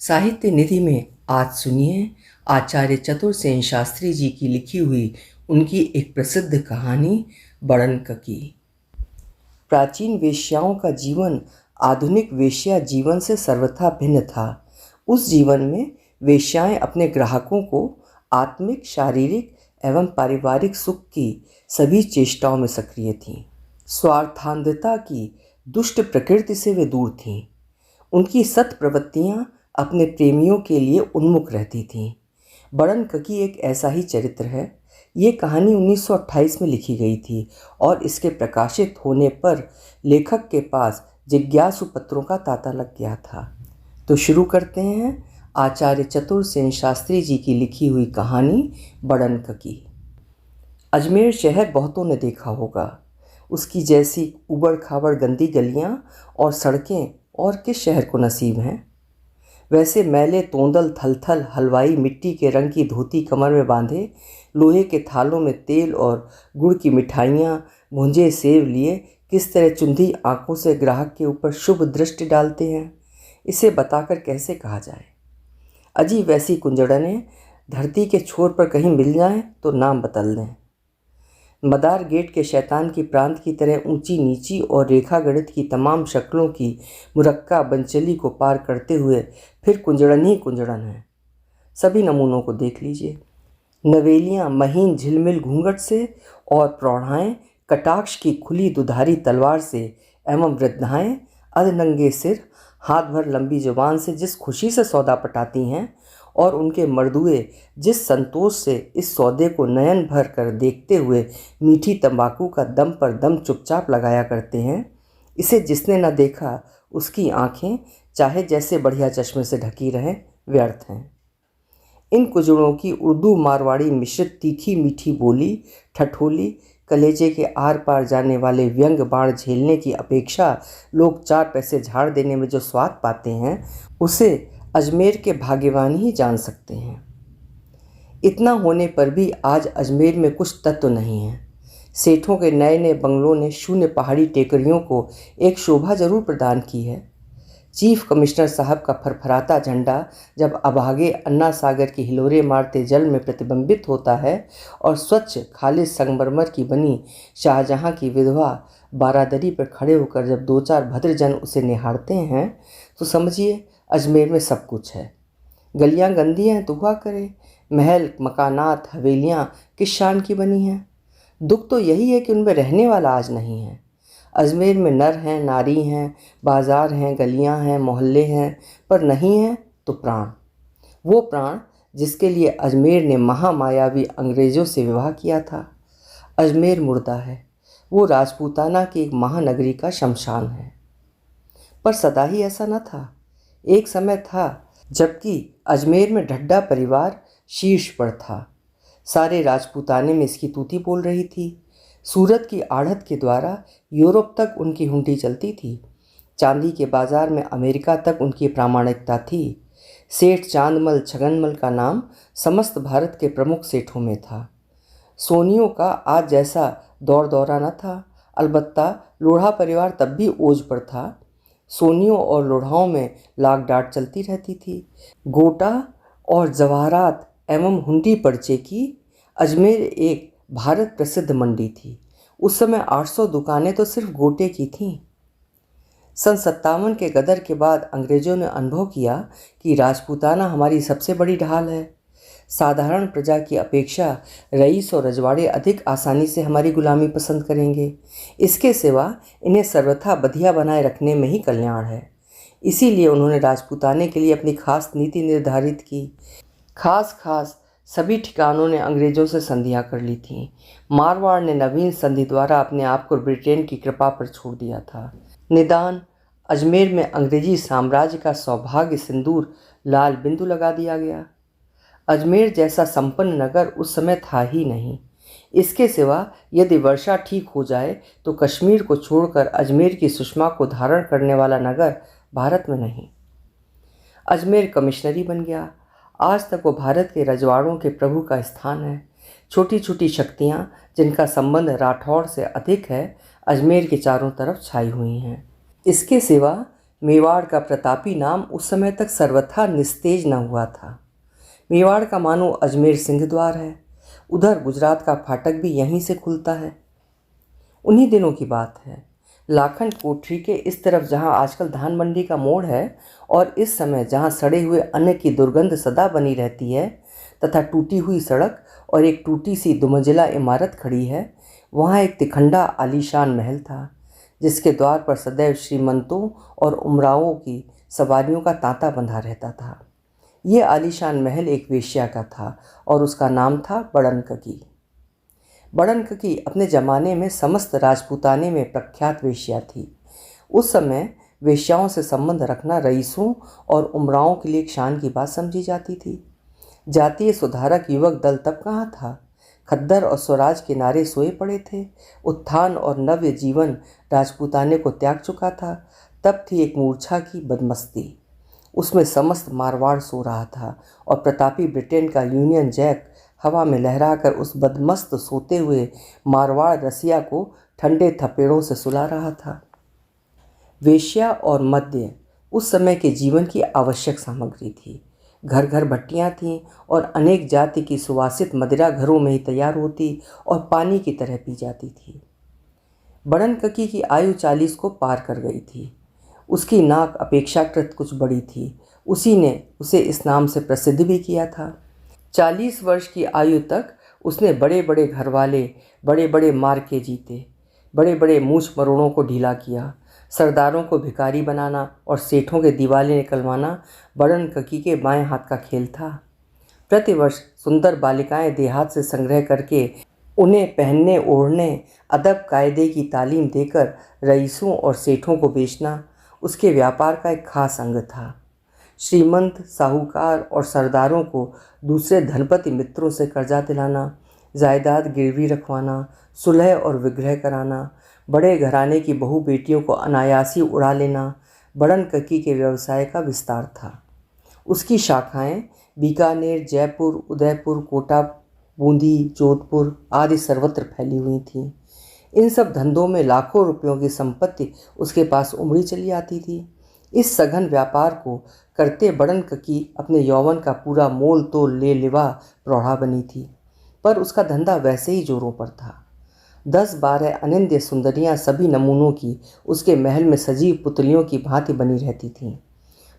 साहित्य निधि में आज सुनिए आचार्य चतुर्सेन शास्त्री जी की लिखी हुई उनकी एक प्रसिद्ध कहानी बड़नक की। प्राचीन वेश्याओं का जीवन आधुनिक वेश्या जीवन से सर्वथा भिन्न था। उस जीवन में वेश्याएं अपने ग्राहकों को आत्मिक, शारीरिक एवं पारिवारिक सुख की सभी चेष्टाओं में सक्रिय थीं। स्वार्थान्धता की दुष्ट प्रकृति से वे दूर थीं। उनकी सत प्रवृत्तियां अपने प्रेमियों के लिए उन्मुख रहती थीं। बड़नक एक ऐसा ही चरित्र है। ये कहानी 1928 में लिखी गई थी और इसके प्रकाशित होने पर लेखक के पास जिज्ञासु पत्रों का तांता लग गया था। तो शुरू करते हैं आचार्य चतुर्सेन शास्त्री जी की लिखी हुई कहानी बड़नक की। अजमेर शहर बहुतों ने देखा होगा। उसकी जैसी उबड़ खाबड़ गंदी गलियां और सड़कें और किस शहर को नसीब हैं। वैसे मैले तोंदल थलथल हलवाई मिट्टी के रंग की धोती कमर में बांधे, लोहे के थालों में तेल और गुड़ की मिठाइयाँ, भुंजे सेव लिए किस तरह चुंधी आंखों से ग्राहक के ऊपर शुभ दृष्टि डालते हैं, इसे बताकर कैसे कहा जाए। अजी वैसी कुंजड़नें धरती के छोर पर कहीं मिल जाएं तो नाम बदल दें। मदार गेट के शैतान की प्रांत की तरह ऊंची नीची और रेखा गणित की तमाम शक्लों की मुरक्का बंचली को पार करते हुए फिर कुंजड़न ही कुंजड़न है। सभी नमूनों को देख लीजिए। नवेलियां महीन झिलमिल घूंघट से और प्रौढ़ाएं कटाक्ष की खुली दुधारी तलवार से एवं वृद्धाएं अधनंगे सिर हाथ भर लंबी जुबान से जिस खुशी से सौदा पटाती हैं और उनके मर्दुए जिस संतोष से इस सौदे को नयन भर कर देखते हुए मीठी तंबाकू का दम पर दम चुपचाप लगाया करते हैं, इसे जिसने न देखा उसकी आंखें चाहे जैसे बढ़िया चश्मे से ढकी रहें व्यर्थ हैं। इन कुजड़ों की उर्दू मारवाड़ी मिश्रित तीखी मीठी बोली, ठठोली, कलेजे के आर पार जाने वाले व्यंग बाण झेलने की अपेक्षा लोग 4 पैसे झाड़ देने में जो स्वाद पाते हैं, उसे अजमेर के भाग्यवान ही जान सकते हैं। इतना होने पर भी आज अजमेर में कुछ तत्व नहीं है। सेठों के नए नए बंगलों ने शून्य पहाड़ी टेकरियों को एक शोभा जरूर प्रदान की है। चीफ कमिश्नर साहब का फरफराता झंडा जब अभागे अन्ना सागर की हिलोरे मारते जल में प्रतिबिंबित होता है और स्वच्छ खालिस संगमरमर की बनी शाहजहां की विधवा बारादरी पर खड़े होकर जब 2-4 भद्रजन उसे निहारते हैं, तो समझिए अजमेर में सब कुछ है। गलियां गंदी हैं तो हुआ करे, महल मकानात हवेलियां किस शान की बनी हैं। दुख तो यही है कि उनमें रहने वाला आज नहीं है। अजमेर में नर हैं, नारी हैं, बाज़ार हैं, गलियां हैं, मोहल्ले हैं, पर नहीं हैं तो प्राण। वो प्राण जिसके लिए अजमेर ने महामायावी अंग्रेज़ों से विवाह किया था। अजमेर मुर्दा है, वो राजपूताना की एक महानगरी का शमशान है। पर सदा ही ऐसा न था। एक समय था जबकि अजमेर में ढड्डा परिवार शीर्ष पर था। सारे राजपूताने में इसकी तूती बोल रही थी। सूरत की आढ़त के द्वारा यूरोप तक उनकी हुंडी चलती थी। चांदी के बाजार में अमेरिका तक उनकी प्रामाणिकता थी। सेठ चांदमल छगनमल का नाम समस्त भारत के प्रमुख सेठों में था। सोनियों का आज जैसा दौर दौरा न था, अलबत्ता लोढ़ा परिवार तब भी ओज पर था। सोनियों और लोढ़ाओं में लाग डांट चलती रहती थी। गोटा और जवाहरात एवं हुंडी पर्चे की अजमेर एक भारत प्रसिद्ध मंडी थी। उस समय 800 दुकानें तो सिर्फ गोटे की थीं। सन 57 के गदर के बाद अंग्रेजों ने अनुभव किया कि राजपूताना हमारी सबसे बड़ी ढाल है। साधारण प्रजा की अपेक्षा रईस और रजवाड़े अधिक आसानी से हमारी गुलामी पसंद करेंगे। इसके सिवा इन्हें सर्वथा बधिया बनाए रखने में ही कल्याण है। इसीलिए उन्होंने राजपूताने के लिए अपनी खास नीति निर्धारित की। खास सभी ठिकानों ने अंग्रेजों से संधियां कर ली थीं। मारवाड़ ने नवीन संधि द्वारा अपने आप को ब्रिटेन की कृपा पर छोड़ दिया था। निदान अजमेर में अंग्रेजी साम्राज्य का सौभाग्य सिंदूर लाल बिंदु लगा दिया गया। अजमेर जैसा संपन्न नगर उस समय था ही नहीं। इसके सिवा यदि वर्षा ठीक हो जाए तो कश्मीर को छोड़कर अजमेर की सुषमा को धारण करने वाला नगर भारत में नहीं। अजमेर कमिश्नरी बन गया। आज तक वो भारत के रजवाड़ों के प्रभु का स्थान है। छोटी छोटी शक्तियाँ जिनका संबंध राठौड़ से अधिक है, अजमेर के चारों तरफ छाई हुई हैं। इसके सिवा मेवाड़ का प्रतापी नाम उस समय तक सर्वथा निस्तेज न हुआ था। मेवाड़ का मानो अजमेर सिंह द्वार है। उधर गुजरात का फाटक भी यहीं से खुलता है। उन्हीं दिनों की बात है। लाखन कोठरी के इस तरफ जहाँ आजकल धान मंडी का मोड़ है और इस समय जहाँ सड़े हुए अन्न की दुर्गंध सदा बनी रहती है तथा टूटी हुई सड़क और एक टूटी सी दुमंजिला इमारत खड़ी है, वहाँ एक तिखंडा आलीशान महल था, जिसके द्वार पर सदैव श्रीमंतों और उमरावों की सवारियों का तांता बंधा रहता था। ये आलीशान महल एक वेश्या का था और उसका नाम था बड़नककी। बड़नककी अपने ज़माने में समस्त राजपूताने में प्रख्यात वेश्या थी। उस समय वेश्याओं से संबंध रखना रईसों और उमरावों के लिए एक शान की बात समझी जाती थी। जातीय सुधारक युवक दल तब कहाँ था। खद्दर और स्वराज के नारे सोए पड़े थे। उत्थान और नव्य जीवन राजपूताने को त्याग चुका था। तब थी एक मूर्छा की बदमस्ती। उसमें समस्त मारवाड़ सो रहा था और प्रतापी ब्रिटेन का यूनियन जैक हवा में लहराकर उस बदमस्त सोते हुए मारवाड़ रसिया को ठंडे थपेड़ों से सुला रहा था। वेश्या और मद्य उस समय के जीवन की आवश्यक सामग्री थी। घर घर भट्टियाँ थीं और अनेक जाति की सुवासित मदिरा घरों में ही तैयार होती और पानी की तरह पी जाती थी। बड़नककी की आयु 40 को पार कर गई थी। उसकी नाक अपेक्षाकृत कुछ बड़ी थी। उसी ने उसे इस नाम से प्रसिद्ध भी किया था। 40 वर्ष की आयु तक उसने बड़े बड़े घरवाले, बड़े बड़े मार्के जीते, बड़े बड़े मूछ मरोड़ों को ढीला किया। सरदारों को भिखारी बनाना और सेठों के दिवाले निकलवाना बड़नककी के बाएं हाथ का खेल था। प्रतिवर्ष सुंदर बालिकाएं देहात से संग्रह करके उन्हें पहनने ओढ़ने, अदब कायदे की तालीम देकर रईसों और सेठों को बेचना उसके व्यापार का एक खास अंग था। श्रीमंत, साहूकार और सरदारों को दूसरे धनपति मित्रों से कर्जा दिलाना, जायदाद गिरवी रखवाना, सुलह और विग्रह कराना, बड़े घराने की बहू बेटियों को अनायासी उड़ा लेना बड़नककी के व्यवसाय का विस्तार था। उसकी शाखाएं बीकानेर, जयपुर, उदयपुर, कोटा, बूंदी, जोधपुर आदि सर्वत्र फैली हुई थीं। इन सब धंधों में लाखों रुपयों की संपत्ति उसके पास उमड़ी चली आती थी। इस सघन व्यापार को करते बड़नककी अपने यौवन का पूरा मोल तोल ले लिवा प्रौढ़ा बनी थी, पर उसका धंधा वैसे ही जोरों पर था। 10-12 अनिंद्य सुंदरियां सभी नमूनों की उसके महल में सजीव पुतलियों की भांति बनी रहती थीं।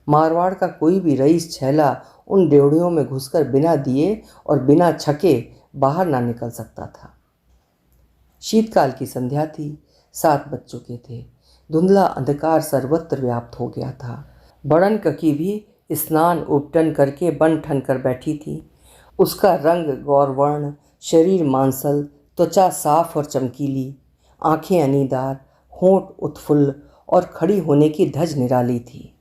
मारवाड़ का कोई भी रईस छैला उन ड्योढ़ियों में घुसकर बिना दिए और बिना छके बाहर ना निकल सकता था। शीतकाल की संध्या थी। 7 बज चुके थे। धुंधला अंधकार सर्वत्र व्याप्त हो गया था। बड़नककी भी स्नान उपटन करके बन ठन कर बैठी थी। उसका रंग गौरवर्ण, शरीर मांसल, त्वचा साफ और चमकीली, आंखें अनीदार, होंठ उत्फुल्ल और खड़ी होने की धज निराली थी।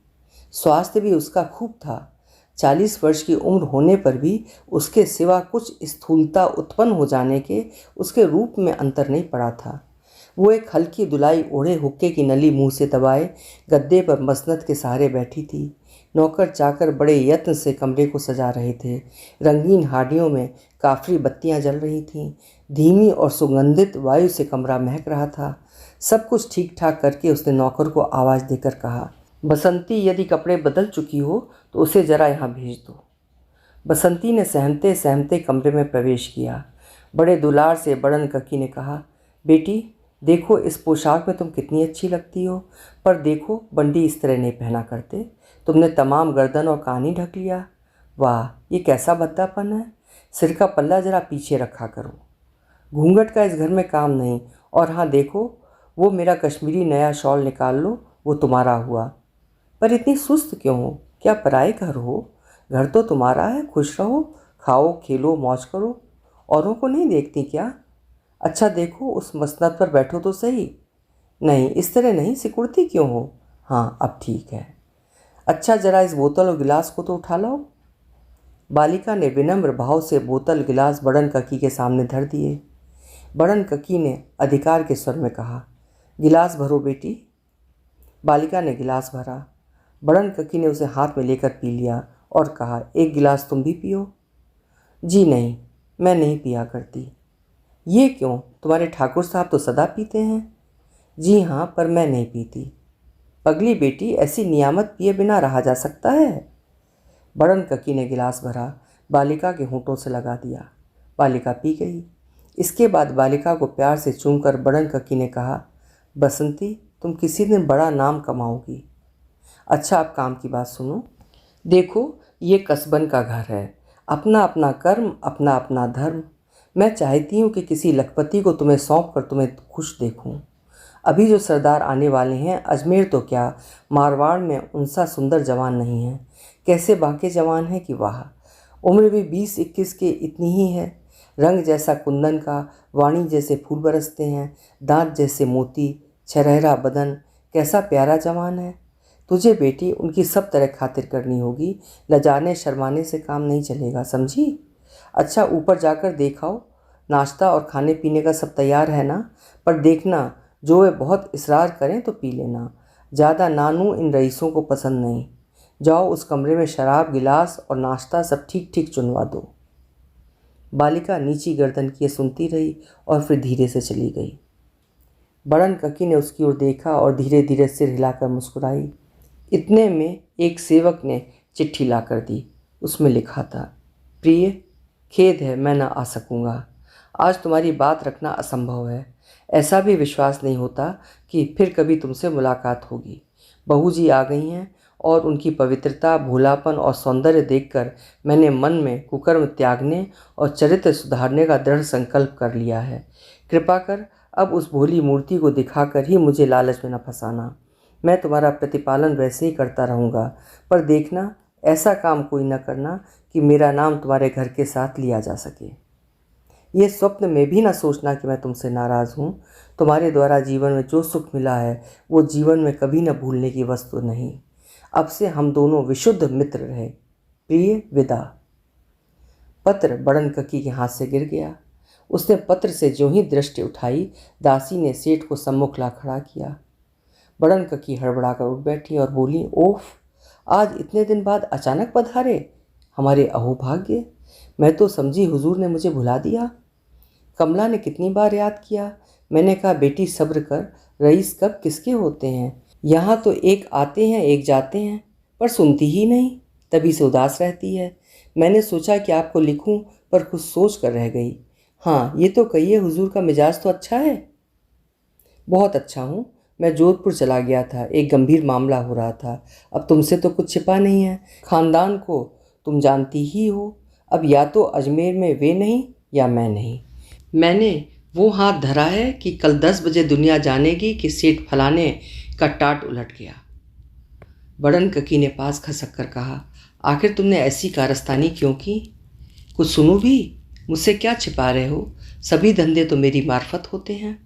स्वास्थ्य भी उसका खूब था। 40 वर्ष की उम्र होने पर भी उसके सिवा कुछ स्थूलता उत्पन्न हो जाने के उसके रूप में अंतर नहीं पड़ा था। वो एक हल्की दुलाई ओढ़े हुक्के की नली मुंह से दबाए गद्दे पर मसनद के सहारे बैठी थी। नौकर चाकर बड़े यत्न से कमरे को सजा रहे थे। रंगीन हाडियों में काफरी बत्तियां जल रही थीं। धीमी और सुगंधित वायु से कमरा महक रहा था। सब कुछ ठीक ठाक करके उसने नौकर को आवाज़ देकर कहा, बसंती यदि कपड़े बदल चुकी हो तो उसे ज़रा यहाँ भेज दो। बसंती ने सहमते सहमते कमरे में प्रवेश किया। बड़े दुलार से बड़नककी ने कहा, बेटी देखो इस पोशाक में तुम कितनी अच्छी लगती हो, पर देखो बंडी इस तरह नहीं पहना करते। तुमने तमाम गर्दन और कान ही ढक लिया। वाह, ये कैसा भद्दापन है। सिर का पल्ला ज़रा पीछे रखा करो। घूंघट का इस घर में काम नहीं। और हाँ देखो, वो मेरा कश्मीरी नया शॉल निकाल लो, वो तुम्हारा हुआ। पर इतनी सुस्त क्यों हो? क्या पराए घर हो? घर तो तुम्हारा है, खुश रहो, खाओ खेलो मौज करो। औरों को नहीं देखती क्या? अच्छा देखो, उस मसनद पर बैठो तो सही। नहीं, इस तरह नहीं, सिकुड़ती क्यों हो? हाँ, अब ठीक है। अच्छा जरा इस बोतल और गिलास को तो उठा लो। बालिका ने विनम्र भाव से बोतल गिलास बड़नककी के सामने धर दिए। बड़नककी ने अधिकार के स्वर में कहा, गिलास भरो बेटी। बालिका ने गिलास भरा। बड़नककी ने उसे हाथ में लेकर पी लिया और कहा, एक गिलास तुम भी पियो। जी नहीं, मैं नहीं पिया करती। ये क्यों? तुम्हारे ठाकुर साहब तो सदा पीते हैं। जी हाँ, पर मैं नहीं पीती। पगली बेटी, ऐसी नियामत पिए बिना रहा जा सकता है? बड़न ककी ने गिलास भरा, बालिका के होंठों से लगा दिया। बालिका पी गई। इसके बाद बालिका को प्यार से चूमकर बड़न ककी ने कहा, बसंती, तुम किसी दिन बड़ा नाम कमाओगी। अच्छा, अब काम की बात सुनो। देखो, ये कसबन का घर है, अपना अपना कर्म, अपना अपना धर्म। मैं चाहती हूँ कि किसी लखपति को तुम्हें सौंप कर तुम्हें खुश देखूँ। अभी जो सरदार आने वाले हैं, अजमेर तो क्या, मारवाड़ में उनसा सुंदर जवान नहीं है। कैसे बांके जवान है कि वाह! उम्र भी 20-21 के इतनी ही है। रंग जैसा कुंदन का, वाणी जैसे फूल बरसते हैं, दांत जैसे मोती, छरहरा बदन, कैसा प्यारा जवान है। तुझे बेटी उनकी सब तरह खातिर करनी होगी। लजाने शर्माने से काम नहीं चलेगा, समझी? अच्छा, ऊपर जाकर देखाओ, नाश्ता और खाने पीने का सब तैयार है ना? पर देखना, जो वे बहुत इसरार करें तो पी लेना। ज़्यादा नानू इन रईसों को पसंद नहीं। जाओ, उस कमरे में शराब, गिलास और नाश्ता सब ठीक ठीक चुनवा दो। बालिका नीची गर्दन किए सुनती रही और फिर धीरे से चली गई। बड़न ककी ने उसकी ओर देखा और धीरे धीरे सिर हिलाकर मुस्कुराई। इतने में एक सेवक ने चिट्ठी लाकर दी। उसमें लिखा था, प्रिय, खेद है मैं न आ सकूँगा। आज तुम्हारी बात रखना असंभव है। ऐसा भी विश्वास नहीं होता कि फिर कभी तुमसे मुलाकात होगी। बहू जी आ गई हैं और उनकी पवित्रता, भोलापन और सौंदर्य देखकर मैंने मन में कुकर्म त्यागने और चरित्र सुधारने का दृढ़ संकल्प कर लिया है। कृपा कर अब उस भोली मूर्ति को दिखाकर ही मुझे लालच में न फंसाना। मैं तुम्हारा प्रतिपालन वैसे ही करता रहूँगा, पर देखना, ऐसा काम कोई न करना कि मेरा नाम तुम्हारे घर के साथ लिया जा सके। ये स्वप्न में भी ना सोचना कि मैं तुमसे नाराज़ हूँ। तुम्हारे द्वारा जीवन में जो सुख मिला है वो जीवन में कभी न भूलने की वस्तु नहीं। अब से हम दोनों विशुद्ध मित्र रहे। प्रिय, विदा। पत्र बड़न ककी के हाथ से गिर गया। उसने पत्र से ज्यों ही दृष्टि उठाई, दासी ने सेठ को सम्मुख ला खड़ा किया। बड़न ककी हड़बड़ाकर उठ बैठी और बोली, ओफ, आज इतने दिन बाद अचानक पधारे। हमारे अहोभाग्य, मैं तो समझी हुजूर ने मुझे भुला दिया। कमला ने कितनी बार याद किया। मैंने कहा, बेटी सब्र कर, रईस कब किसके होते हैं। यहाँ तो एक आते हैं एक जाते हैं, पर सुनती ही नहीं, तभी से उदास रहती है। मैंने सोचा कि आपको लिखूं, पर कुछ सोच कर रह गई। हाँ, ये तो कहिए, हुजूर का मिजाज तो अच्छा है? बहुत अच्छा हूँ। मैं जोधपुर चला गया था, एक गंभीर मामला हो रहा था। अब तुमसे तो कुछ छिपा नहीं है। खानदान को तुम जानती ही हो। अब या तो अजमेर में वे नहीं या मैं नहीं। मैंने वो हाथ धरा है कि कल 10 बजे दुनिया जानेगी कि सेठ फलाने का टाट उलट गया। बड़न ककी ने पास खसक कर कहा, आखिर तुमने ऐसी कारस्तानी क्यों की? कुछ सुनो भी, मुझसे क्या छिपा रहे हो? सभी धंधे तो मेरी मार्फत होते हैं।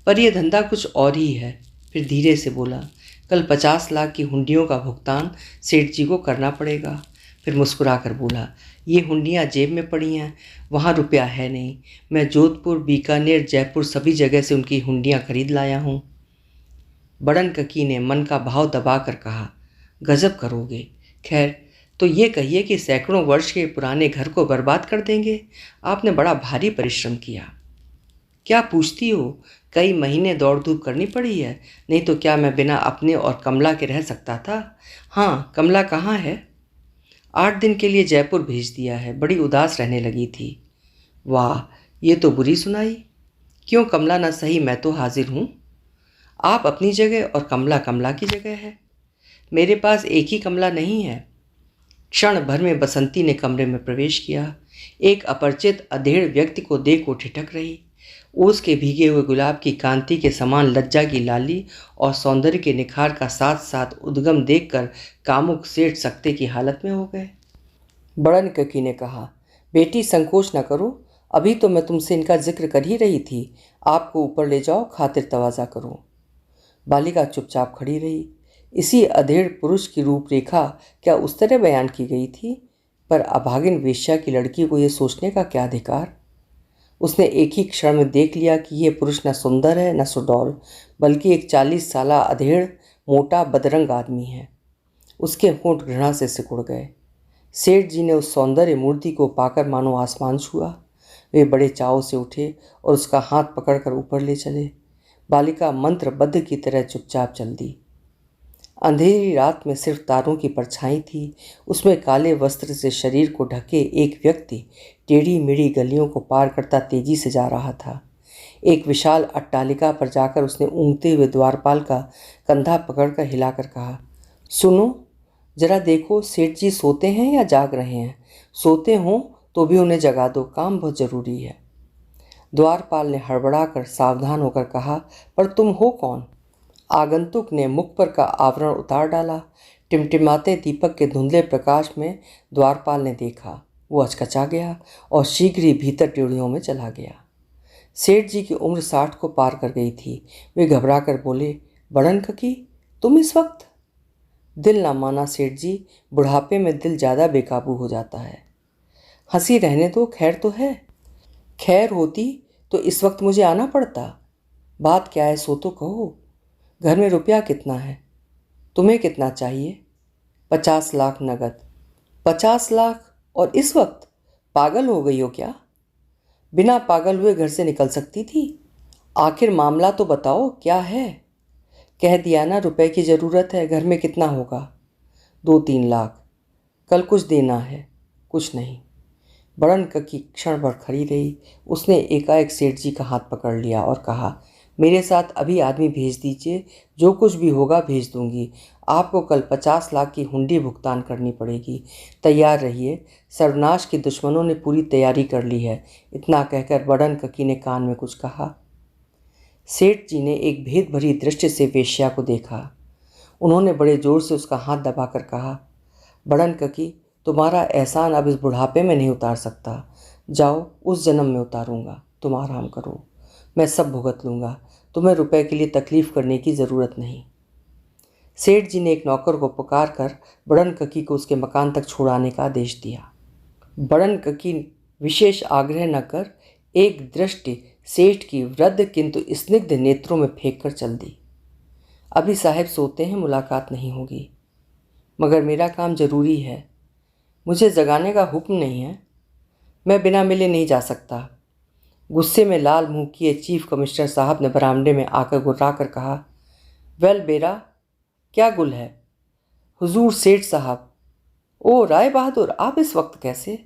पर यह धंधा कुछ और ही है। फिर धीरे से बोला, कल 50 लाख की हुंडियों का भुगतान सेठ जी को करना पड़ेगा। फिर मुस्कुरा कर बोला, ये हुंडियाँ जेब में पड़ी हैं, वहाँ रुपया है नहीं। मैं जोधपुर, बीकानेर, जयपुर सभी जगह से उनकी हुंडियाँ खरीद लाया हूँ। बड़न ककी ने मन का भाव दबा कर कहा, गजब करोगे। खैर, तो ये कहिए कि सैकड़ों वर्ष के पुराने घर को बर्बाद कर देंगे? आपने बड़ा भारी परिश्रम किया। क्या पूछती हो? कई महीने दौड़ धूप करनी पड़ी है, नहीं तो क्या मैं बिना अपने और कमला के रह सकता था? हाँ, कमला कहाँ है? 8 दिन के लिए जयपुर भेज दिया है, बड़ी उदास रहने लगी थी। वाह, ये तो बुरी सुनाई। क्यों, कमला ना सही, मैं तो हाजिर हूँ। आप अपनी जगह और कमला कमला की जगह है। मेरे पास एक ही कमला नहीं है। क्षण भर में बसंती ने कमरे में प्रवेश किया। एक अपरिचित अधेड़ व्यक्ति को देख वो ठिठक रही। उसके भीगे हुए गुलाब की कांति के समान लज्जा की लाली और सौंदर्य के निखार का साथ साथ उद्गम देखकर कामुक सेठ सकते की हालत में हो गए। बड़न ककी ने कहा, बेटी संकोच न करो, अभी तो मैं तुमसे इनका जिक्र कर ही रही थी। आपको ऊपर ले जाओ, खातिर तवाज़ा करो। बालिका चुपचाप खड़ी रही। इसी अधेड़ पुरुष की रूपरेखा क्या उस तरह बयान की गई थी? पर अभागिन वेश्या की लड़की को यह सोचने का क्या अधिकार? उसने एक ही क्षण में देख लिया कि यह पुरुष न सुंदर है न सुडौल, बल्कि एक 40 साला अधेड़, मोटा, बदरंग आदमी है। उसके होंठ घृणा से सिकुड़ गए। सेठ जी ने उस सौंदर्य मूर्ति को पाकर मानो आसमान छुआ। वे बड़े चाव से उठे और उसका हाथ पकड़कर ऊपर ले चले। बालिका मंत्रबद्ध की तरह चुपचाप चल दी। अंधेरी रात में सिर्फ तारों की परछाई थी। उसमें काले वस्त्र से शरीर को ढके एक व्यक्ति टेढ़ी मेढ़ी गलियों को पार करता तेजी से जा रहा था। एक विशाल अट्टालिका पर जाकर उसने ऊँघते हुए द्वारपाल का कंधा पकड़कर हिलाकर कहा, सुनो, जरा देखो सेठ जी सोते हैं या जाग रहे हैं। सोते हों तो भी उन्हें जगा दो, काम बहुत ज़रूरी है। द्वारपाल ने हड़बड़ाकर सावधान होकर कहा, पर तुम हो कौन? आगंतुक ने मुख पर का आवरण उतार डाला। टिमटिमाते दीपक के धुंधले प्रकाश में द्वारपाल ने देखा। वो हचकचा गया और शीघ्र ही भीतर ड्योढ़ियों में चला गया। सेठ जी की उम्र 60 को पार कर गई थी। वे घबरा कर बोले, बड़न ककी, तुम इस वक्त? दिल ना माना सेठ जी, बुढ़ापे में दिल ज़्यादा बेकाबू हो जाता है। हंसी रहने दो, खैर तो है। खैर होती तो इस वक्त मुझे आना पड़ता। बात क्या है सो तो कहो। घर में रुपया कितना है? तुम्हें कितना चाहिए? 50 लाख नगद। 50 लाख और इस वक्त? पागल हो गई हो क्या? बिना पागल हुए घर से निकल सकती थी? आखिर मामला तो बताओ, क्या है? कह दिया ना, रुपए की ज़रूरत है। घर में कितना होगा? 2-3 लाख। कल कुछ देना है? कुछ नहीं। बड़न ककी क्षण भर खड़ी रही। उसने एकाएक सेठ जी का हाथ पकड़ लिया और कहा, मेरे साथ अभी आदमी भेज दीजिए, जो कुछ भी होगा भेज दूंगी। आपको कल 50 लाख की हुंडी भुगतान करनी पड़ेगी। तैयार रहिए, सर्वनाश के दुश्मनों ने पूरी तैयारी कर ली है। इतना कहकर बड़न ककी ने कान में कुछ कहा। सेठ जी ने एक भेद भरी दृष्टि से वेश्या को देखा। उन्होंने बड़े जोर से उसका हाथ दबाकर कहा, बड़न ककी, तुम्हारा एहसान अब इस बुढ़ापे में नहीं उतार सकता। जाओ, उस जन्म में उतारूंगा। तुम आराम करो, मैं सब भुगत लूँगा। तुम्हें रुपए के लिए तकलीफ़ करने की ज़रूरत नहीं। सेठ जी ने एक नौकर को पुकार कर बड़न ककी को उसके मकान तक छुड़ाने का आदेश दिया। बड़न ककी विशेष आग्रह न कर एक दृष्टि सेठ की वृद्ध किंतु स्निग्ध नेत्रों में फेंक कर चल दी। अभी साहब सोते हैं, मुलाकात नहीं होगी। मगर मेरा काम ज़रूरी है, मुझे जगाने का हुक्म नहीं है। मैं बिना मिले नहीं जा सकता। गुस्से में लाल मुंह किए चीफ कमिश्नर साहब ने बरामदे में आकर गुर्रा कर कहा, वेल बेरा, क्या गुल है? हुजूर सेठ साहब। ओ राय बहादुर, आप इस वक्त कैसे?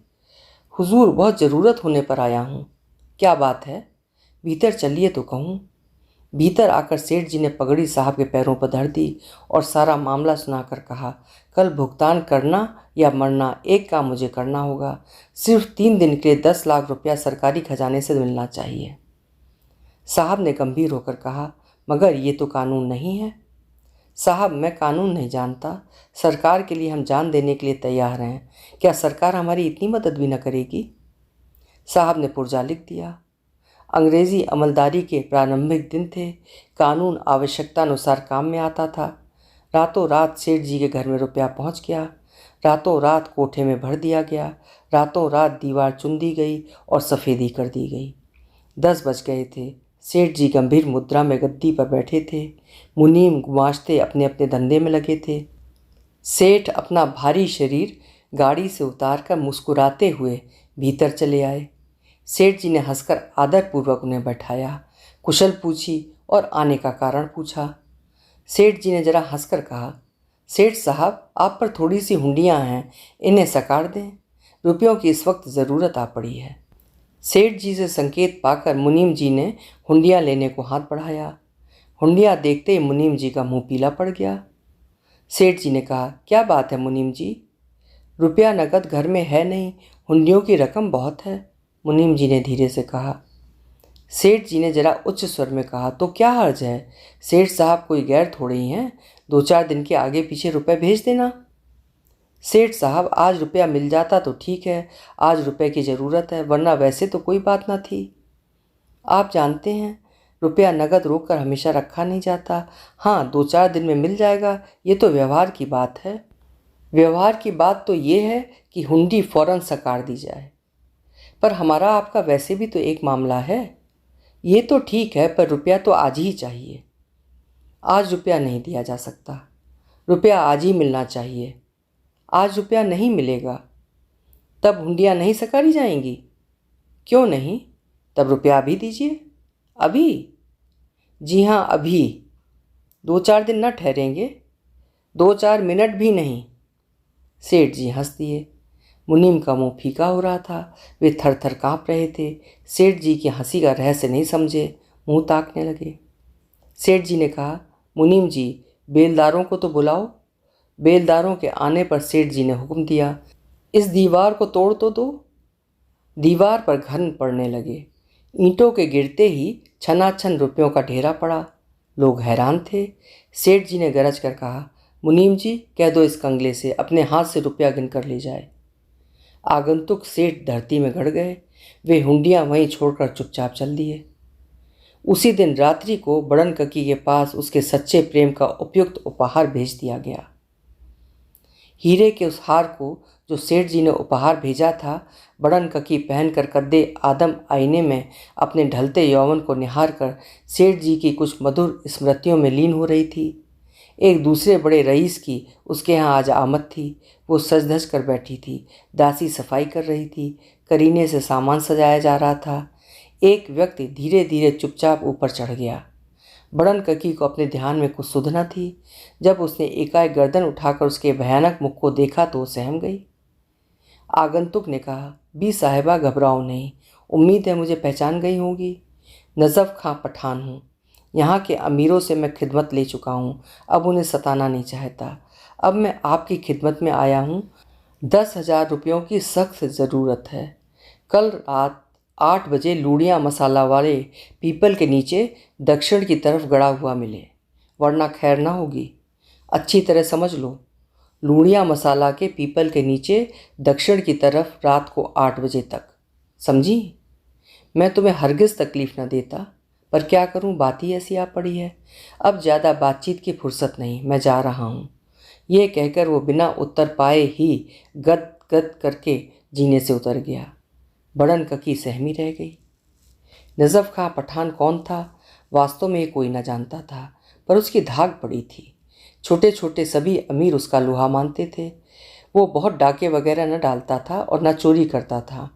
हुजूर, बहुत ज़रूरत होने पर आया हूँ। क्या बात है? भीतर चलिए तो कहूँ। भीतर आकर सेठ जी ने पगड़ी साहब के पैरों पर धर दी और सारा मामला सुनाकर कहा, कल भुगतान करना या मरना, एक काम मुझे करना होगा। सिर्फ 3 दिन के लिए 10 लाख रुपया सरकारी खजाने से मिलना चाहिए। साहब ने गंभीर होकर कहा, मगर ये तो कानून नहीं है। साहब, मैं कानून नहीं जानता। सरकार के लिए हम जान देने के लिए तैयार हैं। क्या सरकार हमारी इतनी मदद भी न करेगी? साहब ने पुर्जा लिख दिया। अंग्रेज़ी अमलदारी के प्रारंभिक दिन थे। कानून आवश्यकतानुसार काम में आता था। रातों रात सेठ जी के घर में रुपया पहुंच गया। रातों रात कोठे में भर दिया गया। रातों रात दीवार चुन दी गई और सफ़ेदी कर दी गई। 10 बज गए थे। सेठ जी गंभीर मुद्रा में गद्दी पर बैठे थे। मुनीम गुमाश्ते अपने अपने धंधे में लगे थे। सेठ अपना भारी शरीर गाड़ी से उतारकर मुस्कुराते हुए भीतर चले आए। सेठ जी ने हंसकर आदरपूर्वक उन्हें बैठाया, कुशल पूछी और आने का कारण पूछा। सेठ जी ने जरा हंसकर कहा, सेठ साहब, आप पर थोड़ी सी हुंडियाँ हैं, इन्हें सकार दें। रुपयों की इस वक्त ज़रूरत आ पड़ी है। सेठ जी से संकेत पाकर मुनीम जी ने हुंडियाँ लेने को हाथ बढ़ाया। हुंडियाँ देखते ही मुनीम जी का मुंह पीला पड़ गया। सेठ जी ने कहा, क्या बात है मुनीम जी? रुपया नकद घर में है नहीं, हुंडियों की रकम बहुत है, मुनीम जी ने धीरे से कहा। सेठ जी ने जरा उच्च स्वर में कहा, तो क्या हर्ज है? सेठ साहब कोई गैर थोड़े ही हैं। 2-4 दिन के आगे पीछे रुपए भेज देना। सेठ साहब, आज रुपया मिल जाता तो ठीक है, आज रुपए की ज़रूरत है, वरना वैसे तो कोई बात ना थी। आप जानते हैं, रुपया नकद रोक कर हमेशा रखा नहीं जाता। हाँ, 2-4 दिन में मिल जाएगा, ये तो व्यवहार की बात है। व्यवहार की बात तो ये है कि हुंडी फ़ौरन सकार दी जाए। पर हमारा आपका वैसे भी तो एक मामला है। ये तो ठीक है, पर रुपया तो आज ही चाहिए। आज रुपया नहीं दिया जा सकता। रुपया आज ही मिलना चाहिए। आज रुपया नहीं मिलेगा तब हुंडियाँ नहीं सकारी जाएंगी? क्यों नहीं? तब रुपया अभी दीजिए। अभी? जी हाँ, अभी। 2-4 दिन न ठहरेंगे? 2-4 मिनट भी नहीं। सेठ जी हंस दिए। मुनीम का मुंह फीका हो रहा था, वे थर थर काँप रहे थे। सेठ जी की हंसी का रहस्य नहीं समझे, मुंह ताकने लगे। सेठ जी ने कहा, मुनीम जी, बेलदारों को तो बुलाओ। बेलदारों के आने पर सेठ जी ने हुक्म दिया, इस दीवार को तोड़ तो दो। दीवार पर घन पड़ने लगे। ईंटों के गिरते ही छनाछन रुपयों का ढेरा पड़ा। लोग हैरान थे। सेठ जी ने गरज कर कहा, मुनीम जी, कह दो इस कंगले से अपने हाथ से रुपया गिन कर ले जाए। आगंतुक सेठ धरती में गड़ गए। वे हुंडियां वहीं छोड़कर चुपचाप चल दिए। उसी दिन रात्रि को बड़न ककी के पास उसके सच्चे प्रेम का उपयुक्त उपहार भेज दिया गया। हीरे के उस हार को जो सेठ जी ने उपहार भेजा था, बड़न ककी पहनकर कद्दे आदम आईने में अपने ढलते यौवन को निहार कर सेठ जी की कुछ मधुर स्मृतियों में लीन हो रही थी। एक दूसरे बड़े रईस की उसके यहाँ आज आमद थी। वो सज धज कर बैठी थी। दासी सफाई कर रही थी। करीने से सामान सजाया जा रहा था। एक व्यक्ति धीरे धीरे चुपचाप ऊपर चढ़ गया। बड़न ककी को अपने ध्यान में कुछ सुध न थी। जब उसने एकाएक गर्दन उठाकर उसके भयानक मुख को देखा तो वो सहम गई। आगंतुक ने कहा, बी साहिबा, घबराओ नहीं, उम्मीद है मुझे पहचान गई होगी। नजफ खां पठान हूँ। यहाँ के अमीरों से मैं खिदमत ले चुका हूँ, अब उन्हें सताना नहीं चाहता। अब मैं आपकी खिदमत में आया हूँ। 10,000 रुपयों की सख्त ज़रूरत है। कल रात 8 बजे लूड़ियाँ मसाला वाले पीपल के नीचे दक्षिण की तरफ गड़ा हुआ मिले, वरना खैर ना होगी। अच्छी तरह समझ लो, लूड़ियाँ मसाला के पीपल के नीचे दक्षिण की तरफ रात को 8 बजे तक, समझी? मैं तुम्हें हरगिज़ तकलीफ़ न देता, पर क्या करूं, बात ही ऐसी आ पड़ी है। अब ज़्यादा बातचीत की फुर्सत नहीं, मैं जा रहा हूं। ये कहकर वो बिना उत्तर पाए ही गद गद करके जीने से उतर गया। बड़न ककी सहमी रह गई। नजफ खां पठान कौन था? वास्तव में कोई न जानता था, पर उसकी धाक पड़ी थी। छोटे छोटे सभी अमीर उसका लोहा मानते थे। वो बहुत डाके वगैरह न डालता था और न चोरी करता था।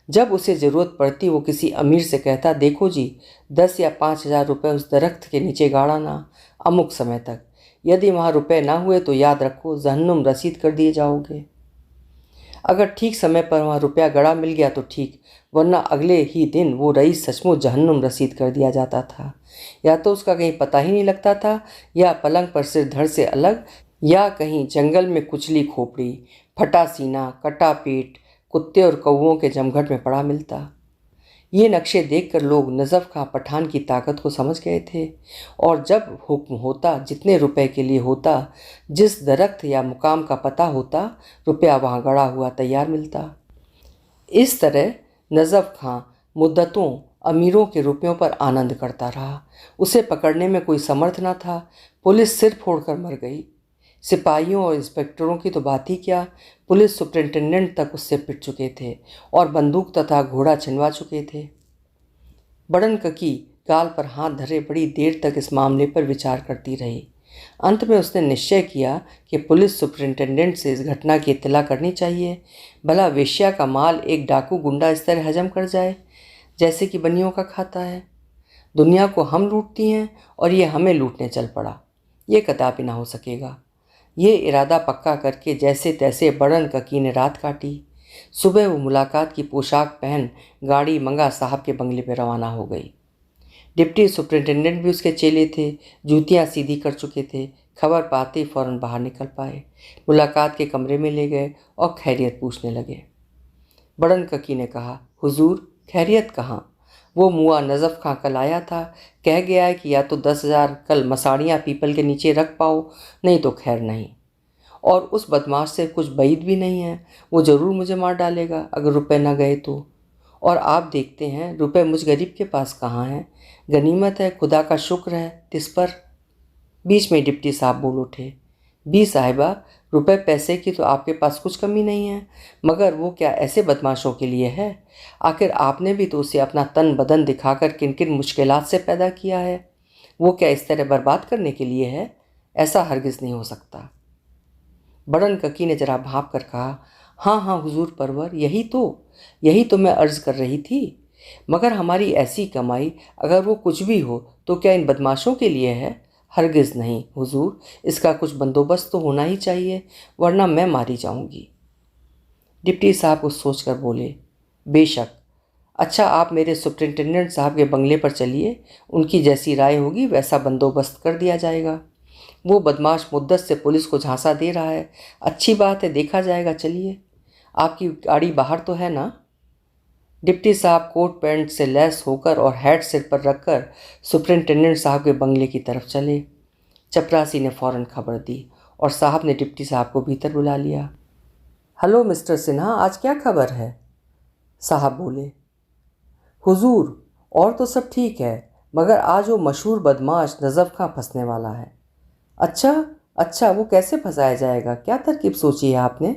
जब उसे ज़रूरत पड़ती वो किसी अमीर से कहता, देखो जी, 10 या 5,000 रुपये उस दरख्त के नीचे गाड़ा ना, अमुक समय तक। यदि वहाँ रुपए ना हुए तो याद रखो, जहन्नुम रसीद कर दिए जाओगे। अगर ठीक समय पर वहाँ रुपया गड़ा मिल गया तो ठीक, वरना अगले ही दिन वो रईस सचमुच जहन्नुम रसीद कर दिया जाता था। या तो उसका कहीं पता ही नहीं लगता था, या पलंग पर सिर धड़ से अलग, या कहीं जंगल में कुचली खोपड़ी, फटा सीना, कटा पेट, कुत्ते और कौवों के जमघट में पड़ा मिलता। ये नक्शे देखकर लोग नजफ खां पठान की ताकत को समझ गए थे, और जब हुक्म होता, जितने रुपए के लिए होता, जिस दरख्त या मुकाम का पता होता, रुपया वहाँ गड़ा हुआ तैयार मिलता। इस तरह नजफ खां मुद्दतों अमीरों के रुपयों पर आनंद करता रहा। उसे पकड़ने में कोई समर्थ न था। पुलिस सिर फोड़कर मर गई। सिपाहियों और इंस्पेक्टरों की तो बात ही क्या, पुलिस सुपरिंटेंडेंट तक उससे पिट चुके थे और बंदूक तथा घोड़ा छिनवा चुके थे। बड़न ककी गाल पर हाथ धरे बड़ी देर तक इस मामले पर विचार करती रही। अंत में उसने निश्चय किया कि पुलिस सुपरिंटेंडेंट से इस घटना की इत्तला करनी चाहिए। भला वेश्या का माल एक डाकू गुंडा इस तरह हजम कर जाए जैसे कि बनियों का खाता है। दुनिया को हम लूटती हैं और ये हमें लूटने चल पड़ा, ये कदापि ना हो सकेगा। ये इरादा पक्का करके जैसे तैसे बड़न ककी ने रात काटी। सुबह वो मुलाकात की पोशाक पहन गाड़ी मंगा साहब के बंगले पर रवाना हो गई। डिप्टी सुपरिंटेंडेंट भी उसके चेले थे, जूतियाँ सीधी कर चुके थे। खबर पाते ही फ़ौरन बाहर निकल पाए, मुलाकात के कमरे में ले गए और खैरियत पूछने लगे। बड़न ककी ने कहा, हुजूर, खैरियत कहाँ? वो मुआ नजफ खां कल आया था, कह गया है कि या तो 10,000 कल मसाड़ियाँ पीपल के नीचे रख पाओ, नहीं तो खैर नहीं। और उस बदमाश से कुछ बैद भी नहीं है, वो ज़रूर मुझे मार डालेगा अगर रुपए ना गए तो। और आप देखते हैं रुपए मुझ गरीब के पास कहाँ हैं। गनीमत है, खुदा का शुक्र है तिस पर। बीच में डिप्टी साहब बोल उठे, बी साहिबा, रुपए पैसे की तो आपके पास कुछ कमी नहीं है, मगर वो क्या ऐसे बदमाशों के लिए है? आखिर आपने भी तो उसे अपना तन बदन दिखाकर किन किन मुश्किलात से पैदा किया है। वो क्या इस तरह बर्बाद करने के लिए है? ऐसा हरगिज़ नहीं हो सकता। बड़न ककी ने जरा भाप कर कहा, हाँ हाँ हुजूर परवर, यही तो मैं अर्ज़ कर रही थी। मगर हमारी ऐसी कमाई, अगर वो कुछ भी हो तो क्या इन बदमाशों के लिए है? हरगिज़ नहीं हुजूर, इसका कुछ बंदोबस्त तो होना ही चाहिए, वरना मैं मारी जाऊंगी। डिप्टी साहब कुछ सोचकर बोले, बेशक। अच्छा, आप मेरे सुपरिंटेंडेंट साहब के बंगले पर चलिए, उनकी जैसी राय होगी वैसा बंदोबस्त कर दिया जाएगा। वो बदमाश मुद्दत से पुलिस को झांसा दे रहा है। अच्छी बात है, देखा जाएगा। चलिए, आपकी गाड़ी बाहर तो है ना? डिप्टी साहब कोट पैंट से लैस होकर और हैट सिर पर रखकर सुपरिंटेंडेंट साहब के बंगले की तरफ चले। चपरासी ने फौरन खबर दी और साहब ने डिप्टी साहब को भीतर बुला लिया। हेलो मिस्टर सिन्हा, आज क्या खबर है? साहब बोले। हुजूर, और तो सब ठीक है, मगर आज वो मशहूर बदमाश नजफ खां फंसने वाला है। अच्छा अच्छा, वो कैसे फंसाया जाएगा? क्या तरकीब सोची है आपने?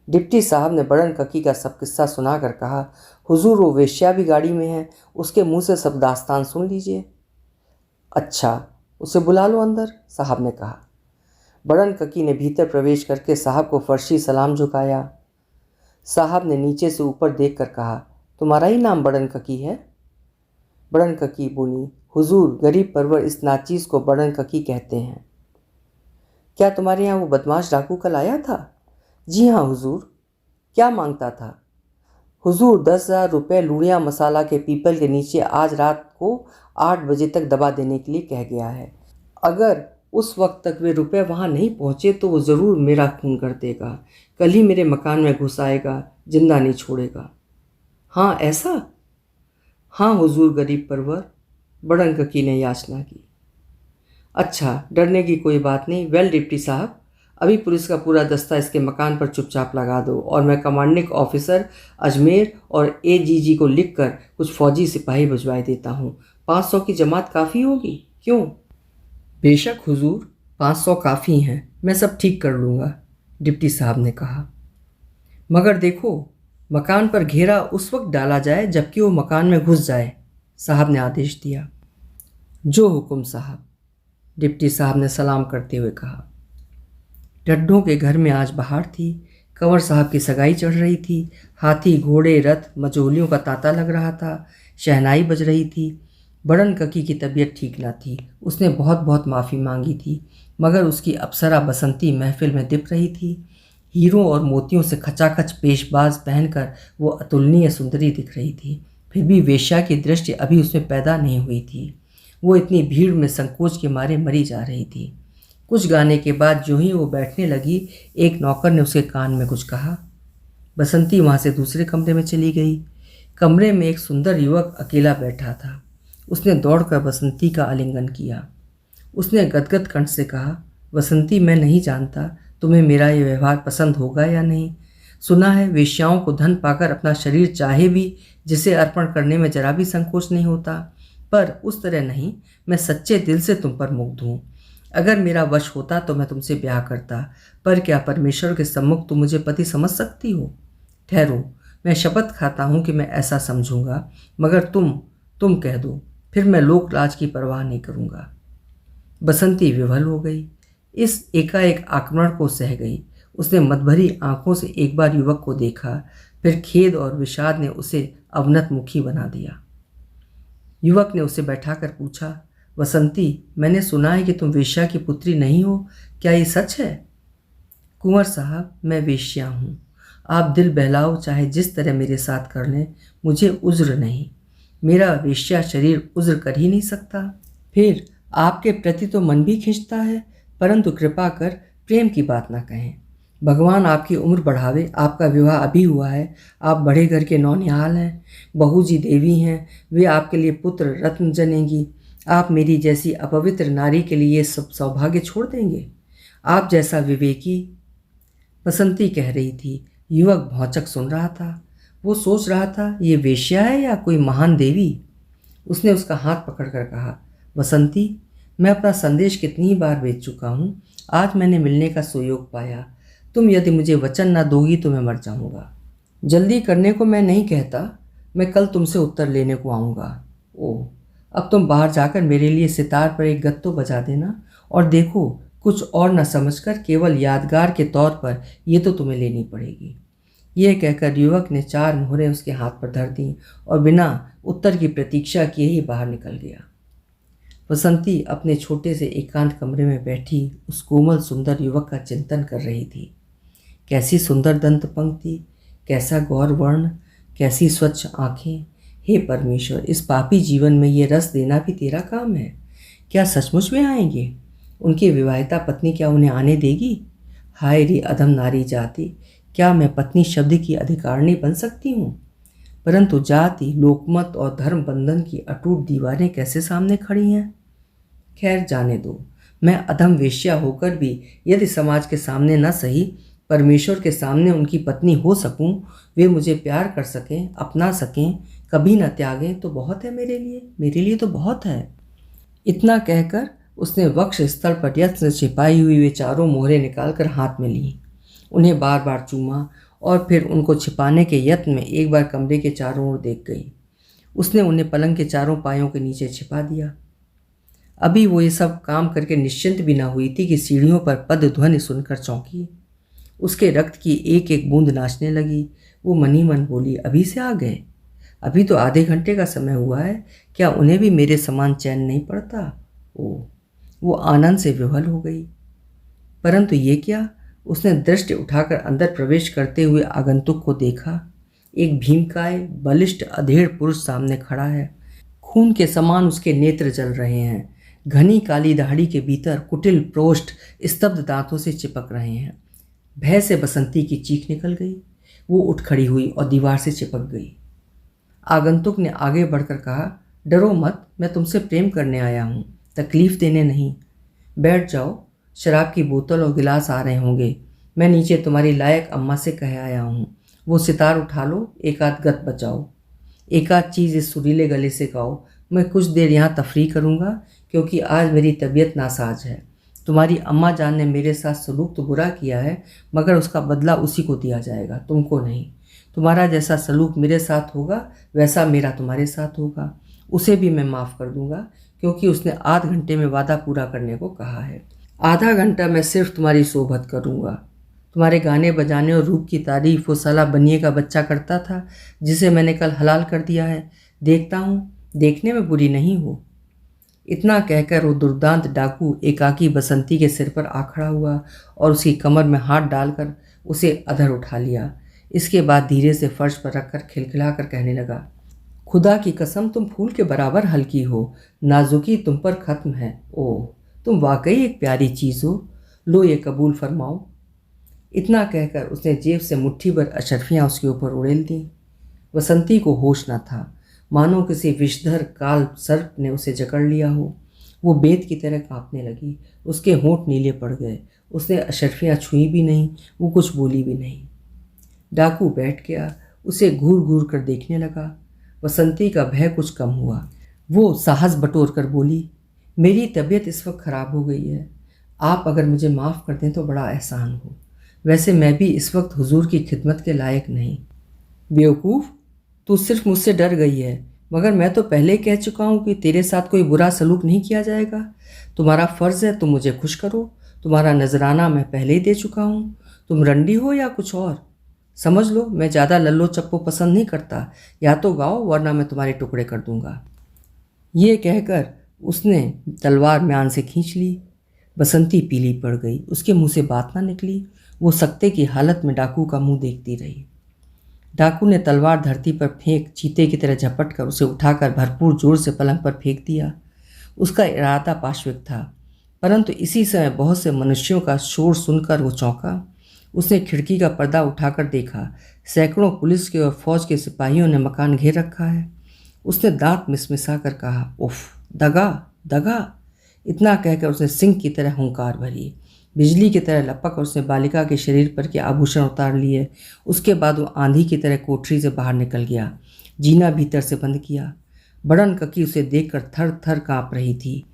डिप्टी साहब ने बड़न ककी का सब किस्सा सुनाकर कहा, हुजूर, वो वेश्या भी गाड़ी में है, उसके मुंह से सब दास्तान सुन लीजिए। अच्छा, उसे बुला लो अंदर, साहब ने कहा। बड़न ककी ने भीतर प्रवेश करके साहब को फर्शी सलाम झुकाया। साहब ने नीचे से ऊपर देखकर कहा, तुम्हारा ही नाम बड़न ककी है? बड़न ककी बोली, हुजूर, गरीब परवर इस नाचीज को बड़न ककी कहते हैं। क्या तुम्हारे यहाँ वो बदमाश डाकू कल आया था? जी हाँ हुजूर। क्या मांगता था? हुजूर, 10,000 रुपये लूड़िया मसाला के पीपल के नीचे आज रात को 8 बजे तक दबा देने के लिए कह गया है। अगर उस वक्त तक वे रुपए वहाँ नहीं पहुँचे तो वो ज़रूर मेरा खून कर देगा। कल ही मेरे मकान में घुस आएगा, जिंदा नहीं छोड़ेगा। हाँ, ऐसा? हाँ हुजूर गरीब परवर, बड़न ककी ने याचना की। अच्छा, डरने की कोई बात नहीं। वेल डिप्टी साहब, अभी पुलिस का पूरा दस्ता इसके मकान पर चुपचाप लगा दो और मैं कमांडिंग ऑफिसर अजमेर और एजीजी को लिखकर कुछ फौजी सिपाही भिजवा देता हूँ। 500 की जमात काफ़ी होगी? क्यों? बेशक हुजूर, 500 काफ़ी हैं, मैं सब ठीक कर लूँगा, डिप्टी साहब ने कहा। मगर देखो, मकान पर घेरा उस वक्त डाला जाए जबकि वो मकान में घुस जाए, साहब ने आदेश दिया। जो हुक्म साहब, डिप्टी साहब ने सलाम करते हुए कहा। डड्डों के घर में आज बहार थी। कंवर साहब की सगाई चढ़ रही थी। हाथी, घोड़े, रथ, मजोलियों का तांता लग रहा था। शहनाई बज रही थी। बड़न ककी की तबीयत ठीक न थी। उसने बहुत बहुत माफ़ी मांगी थी, मगर उसकी अप्सरा बसंती महफिल में दिप रही थी। हीरों और मोतियों से खचाखच पेशबाज पहनकर वो अतुलनीय सुंदरी दिख रही थी। फिर भी वेश्या की दृष्टि अभी उसमें पैदा नहीं हुई थी। वो इतनी भीड़ में संकोच के मारे मरी जा रही थी। कुछ गाने के बाद जो ही वो बैठने लगी, एक नौकर ने उसके कान में कुछ कहा। बसंती वहाँ से दूसरे कमरे में चली गई। कमरे में एक सुंदर युवक अकेला बैठा था। उसने दौड़कर बसंती का आलिंगन किया। उसने गदगद कंठ से कहा, बसंती, मैं नहीं जानता तुम्हें मेरा ये व्यवहार पसंद होगा या नहीं। सुना है वेश्याओं को धन पाकर अपना शरीर चाहे भी जिसे अर्पण करने में जरा भी संकोच नहीं होता, पर उस तरह नहीं। मैं सच्चे दिल से तुम पर मुग्ध हूँ। अगर मेरा वश होता तो मैं तुमसे ब्याह करता, पर क्या परमेश्वर के सम्मुख तुम मुझे पति समझ सकती हो? ठहरो, मैं शपथ खाता हूँ कि मैं ऐसा समझूंगा, मगर तुम कह दो, फिर मैं लोक लाज की परवाह नहीं करूँगा। बसंती विवल हो गई। इस एकाएक आक्रमण को सह गई। उसने मदभरी आंखों से एक बार युवक को देखा, फिर खेद और विषाद ने उसे अवनत मुखी बना दिया। युवक ने उसे बैठाकर पूछा, बसंती, मैंने सुना है कि तुम वेश्या की पुत्री नहीं हो, क्या ये सच है? कुंवर साहब, मैं वेश्या हूँ। आप दिल बहलाओ चाहे जिस तरह मेरे साथ कर लें, मुझे उज्र नहीं। मेरा वेश्या शरीर उज्र कर ही नहीं सकता। फिर आपके प्रति तो मन भी खींचता है, परंतु कृपा कर प्रेम की बात ना कहें। भगवान आपकी उम्र बढ़ावे। आपका विवाह अभी हुआ है। आप बड़े घर के नौनिहाल हैं। बहू जी देवी हैं। वे आपके लिए पुत्र रत्न जनेंगी। आप मेरी जैसी अपवित्र नारी के लिए सब सौभाग्य छोड़ देंगे? आप जैसा विवेकी। बसंती कह रही थी। युवक भौचक सुन रहा था। वो सोच रहा था, ये वेश्या है या कोई महान देवी? उसने उसका हाथ पकड़कर कहा, बसंती, मैं अपना संदेश कितनी ही बार भेज चुका हूँ। आज मैंने मिलने का सुयोग पाया। तुम यदि मुझे वचन न दोगी तो मैं मर जाऊँगा। जल्दी करने को मैं नहीं कहता। मैं कल तुमसे उत्तर लेने को आऊँगा। ओह, अब तुम बाहर जाकर मेरे लिए सितार पर एक गत्तो बजा देना, और देखो, कुछ और न समझकर केवल यादगार के तौर पर ये तो तुम्हें लेनी पड़ेगी। यह कहकर युवक ने 4 मोहरें उसके हाथ पर धर दी और बिना उत्तर की प्रतीक्षा किए ही बाहर निकल गया। बसंती अपने छोटे से एकांत कमरे में बैठी उस कोमल सुंदर युवक का चिंतन कर रही थी। कैसी सुंदर दंत पंक्ति, कैसा गौर वर्ण, कैसी स्वच्छ आंखें। हे परमेश्वर, इस पापी जीवन में ये रस देना भी तेरा काम है। क्या सचमुच में आएंगे? उनकी विवाहिता पत्नी क्या उन्हें आने देगी? हाय रे अधम नारी जाति, क्या मैं पत्नी शब्द की अधिकारिणी बन सकती हूँ? परंतु जाति, लोकमत और धर्म बंधन की अटूट दीवारें कैसे सामने खड़ी हैं? खैर जाने दो। मैं अधम वेश्या होकर भी यदि समाज के सामने न सही परमेश्वर के सामने उनकी पत्नी हो सकूं, वे मुझे प्यार कर सकें, अपना सकें, कभी न त्यागें, तो बहुत है मेरे लिए तो बहुत है। इतना कहकर उसने वक्ष स्थल पर यत्न से छिपाई हुई वे चारों मोहरें निकालकर हाथ में लीं। उन्हें बार बार चूमा और फिर उनको छिपाने के यत्न में एक बार कमरे के चारों ओर देख गई। उसने उन्हें पलंग के चारों पायों के नीचे छिपा दिया। अभी वो ये सब काम करके निश्चिंत भी ना हुई थी कि सीढ़ियों पर पद ध्वनि सुनकर चौंकी। उसके रक्त की एक एक बूंद नाचने लगी। वो मन ही मन बोली, अभी से आ गए? अभी तो आधे घंटे का समय हुआ है, क्या उन्हें भी मेरे समान चैन नहीं पड़ता? ओह, वो आनंद से विह्वल हो गई। परंतु ये क्या? उसने दृष्टि उठाकर अंदर प्रवेश करते हुए आगंतुक को देखा। एक भीमकाय बलिष्ठ अधेड़ पुरुष सामने खड़ा है। खून के समान उसके नेत्र जल रहे हैं। घनी काली दाढ़ी के भीतर कुटिल प्रोष्ठ स्तब्ध दांतों से चिपक रहे हैं। भय से बसंती की चीख निकल गई। वो उठ खड़ी हुई और दीवार से चिपक गई। आगंतुक ने आगे बढ़कर कहा, डरो मत, मैं तुमसे प्रेम करने आया हूँ, तकलीफ देने नहीं। बैठ जाओ, शराब की बोतल और गिलास आ रहे होंगे। मैं नीचे तुम्हारी लायक अम्मा से कह आया हूँ, वो सितार उठा लो, एक आध गत बजाओ, एक आध चीज़ इस सुरीले गले से गाओ। मैं कुछ देर यहाँ तफरीह करूँगा, क्योंकि आज मेरी तबीयत नासाज है। तुम्हारी अम्मा जान ने मेरे साथ सलूक तो बुरा किया है, मगर उसका बदला उसी को दिया जाएगा, तुमको नहीं। तुम्हारा जैसा सलूक मेरे साथ होगा, वैसा मेरा तुम्हारे साथ होगा। उसे भी मैं माफ़ कर दूंगा, क्योंकि उसने आध घंटे में वादा पूरा करने को कहा है। आधा घंटा मैं सिर्फ तुम्हारी सोबत करूँगा। तुम्हारे गाने बजाने और रूप की तारीफ वो साला बनिए का बच्चा करता था, जिसे मैंने कल हलाल कर दिया है। देखता हूँ, देखने में बुरी नहीं हो। इतना कहकर वो दुर्दांत डाकू एकाकी बसंती के सिर पर आ खड़ा हुआ और उसकी कमर में हाथ डालकर उसे अधर उठा लिया। इसके बाद धीरे से फर्श पर रखकर खिलखिला कर कहने लगा, खुदा की कसम तुम फूल के बराबर हल्की हो, नाजुकी तुम पर खत्म है। ओह, तुम वाकई एक प्यारी चीज़ हो, लो ये कबूल फरमाओ। इतना कहकर उसने जेब से मुट्ठी भर अशर्फियाँ उसके ऊपर उड़ेल दी। बसंती को होश न था, मानो किसी विषधर काल सर्प ने उसे जकड़ लिया हो। वो बेत की तरह कांपने लगी। उसके होंठ नीले पड़ गए। उसने अशर्फियाँ छुई भी नहीं, वो कुछ बोली भी नहीं। डाकू बैठ गया, उसे घूर घूर कर देखने लगा। बसंती का भय कुछ कम हुआ। वो साहस बटोर कर बोली, मेरी तबीयत इस वक्त ख़राब हो गई है, आप अगर मुझे माफ़ कर दें तो बड़ा एहसान हो। वैसे मैं भी इस वक्त हुजूर की खिदमत के लायक नहीं। बेवकूफ़, तू सिर्फ मुझसे डर गई है, मगर मैं तो पहले कह चुका हूँ कि तेरे साथ कोई बुरा सलूक नहीं किया जाएगा। तुम्हारा फ़र्ज़ है तुम मुझे खुश करो। तुम्हारा नजराना मैं पहले ही दे चुका हूँ। तुम रंडी हो या कुछ और, समझ लो मैं ज़्यादा लल्लो चप्पो पसंद नहीं करता। या तो गाओ, वरना मैं तुम्हारे टुकड़े कर दूंगा। ये कहकर उसने तलवार म्यान से खींच ली। बसंती पीली पड़ गई। उसके मुंह से बात ना निकली। वो सकते की हालत में डाकू का मुंह देखती रही। डाकू ने तलवार धरती पर फेंक चीते की तरह झपट कर उसे उठाकर भरपूर जोर से पलंग पर फेंक दिया। उसका इरादा पाशविक था, परंतु इसी समय बहुत से मनुष्यों का शोर सुनकर वो चौंका। उसने खिड़की का पर्दा उठाकर देखा। सैकड़ों पुलिस के और फौज के सिपाहियों ने मकान घेर रखा है। उसने दांत मिसमिसा कर कहा, उफ, दगा दगा। इतना कहकर उसने सिंह की तरह हुंकार भरी। बिजली की तरह लपक उसने बालिका के शरीर पर के आभूषण उतार लिए। उसके बाद वो आंधी की तरह कोठरी से बाहर निकल गया। जीना भीतर से बंद किया। बड़न ककी उसे देखकर थर थर काँप रही थी।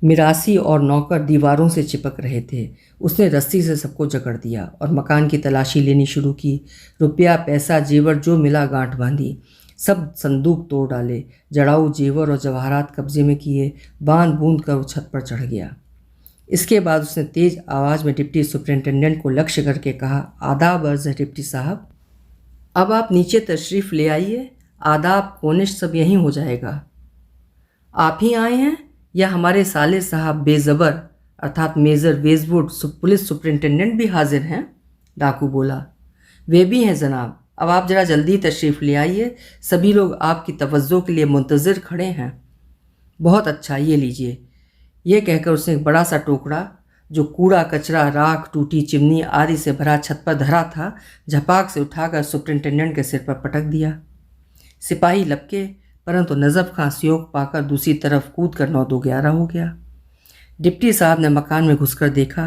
मिरासी और नौकर दीवारों से चिपक रहे थे। उसने रस्सी से सबको जकड़ दिया और मकान की तलाशी लेनी शुरू की। रुपया, पैसा, जेवर जो मिला गांठ बांधी। सब संदूक तोड़ डाले। जड़ाऊ जेवर और जवाहरात कब्जे में किए। बांध बूंद कर वो छत पर चढ़ गया। इसके बाद उसने तेज आवाज़ में डिप्टी सुपरिंटेंडेंट को लक्ष्य करके कहा, आदाब अर्ज़ है डिप्टी साहब, अब आप नीचे तशरीफ़ ले आइए। आदाब कोनिश सब यहीं हो जाएगा। आप ही आए हैं या हमारे साले साहब बेजबर अर्थात मेजर वेजवुड पुलिस सुपरिंटेंडेंट भी हाजिर हैं? डाकू बोला। वे भी हैं जनाब। अब आप जरा जल्दी तशरीफ़ ले आइए, सभी लोग आपकी तवज्जो के लिए मुंतज़िर खड़े हैं। बहुत अच्छा, ये लीजिए। ये कहकर उसने एक बड़ा सा टोकरा जो कूड़ा कचरा राख टूटी चिमनी आदि से भरा छत पर धरा था झपाक से उठाकर सुपरिंटेंडेंट के सिर पर पटक दिया। सिपाही लपके, परंतु नजफ खां सियोक पाकर दूसरी तरफ कूद कर 9-2-11 हो गया। डिप्टी साहब ने मकान में घुसकर देखा,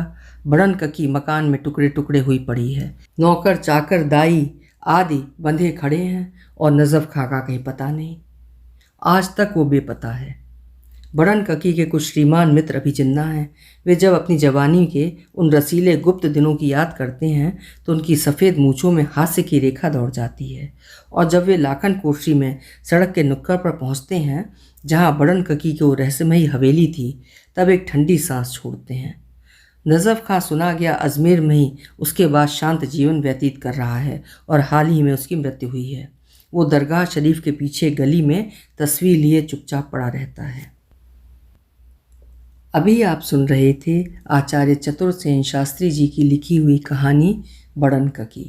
बड़न ककी मकान में टुकड़े टुकड़े हुई पड़ी है। नौकर चाकर दाई आदि बंधे खड़े हैं और नजफ खां का कहीं पता नहीं। आज तक वो बेपता है। बड़न ककी के कुछ श्रीमान मित्र अभी जिंदा हैं। वे जब अपनी जवानी के उन रसीले गुप्त दिनों की याद करते हैं तो उनकी सफ़ेद मूँछों में हास्य की रेखा दौड़ जाती है, और जब वे लाखन कोठरी में सड़क के नुक्कड़ पर पहुंचते हैं जहां बड़न ककी की वो रहस्यमयी हवेली थी, तब एक ठंडी सांस छोड़ते हैं। नजफ खां सुना गया अजमेर में ही उसके बाद शांत जीवन व्यतीत कर रहा है और हाल ही में उसकी मृत्यु हुई है। वो दरगाह शरीफ के पीछे गली में तस्वीर लिए चुपचाप पड़ा रहता है। अभी आप सुन रहे थे आचार्य चतुर सेन शास्त्री जी की लिखी हुई कहानी बड़न ककी।